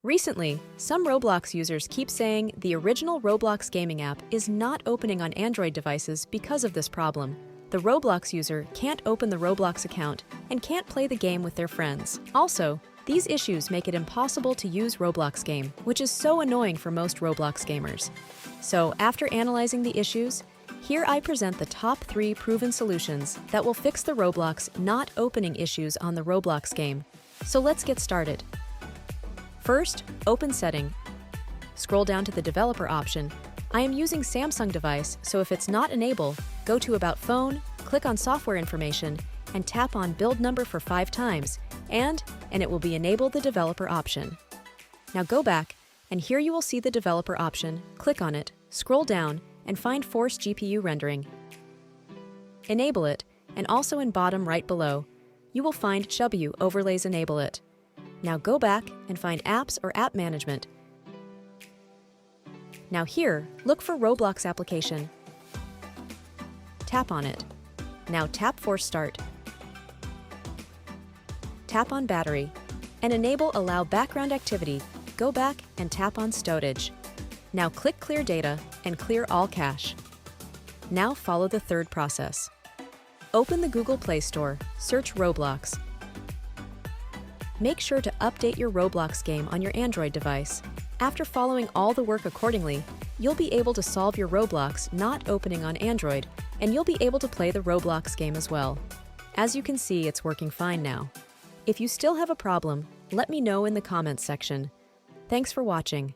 Recently, some Roblox users keep saying the original Roblox gaming app is not opening on Android devices because of this problem. The Roblox user can't open the Roblox account and can't play the game with their friends. Also, these issues make it impossible to use Roblox game, which is so annoying for most Roblox gamers. So, after analyzing the issues, here I present the top 3 proven solutions that will fix the Roblox not opening issues on the Roblox game. So let's get started. First, open setting. Scroll down to the developer option. I am using Samsung device, so if it's not enabled, go to About Phone, click on Software Information, and tap on Build Number for 5 times, and it will be Enable the Developer option. Now go back, and here you will see the Developer option, click on it, scroll down, and find Force GPU Rendering. Enable it, and also in bottom right below, you will find GPU Overlays Enable it. Now go back and find Apps or App Management. Now here, look for Roblox application. Tap on it. Now tap Force Start. Tap on Battery. And enable Allow Background Activity. Go back and tap on Storage. Now click Clear Data and clear all cache. Now follow the third process. Open the Google Play Store, search Roblox. Make sure to update your Roblox game on your Android device. After following all the work accordingly, you'll be able to solve your Roblox not opening on Android, and you'll be able to play the Roblox game as well. As you can see, it's working fine now. If you still have a problem, let me know in the comments section. Thanks for watching.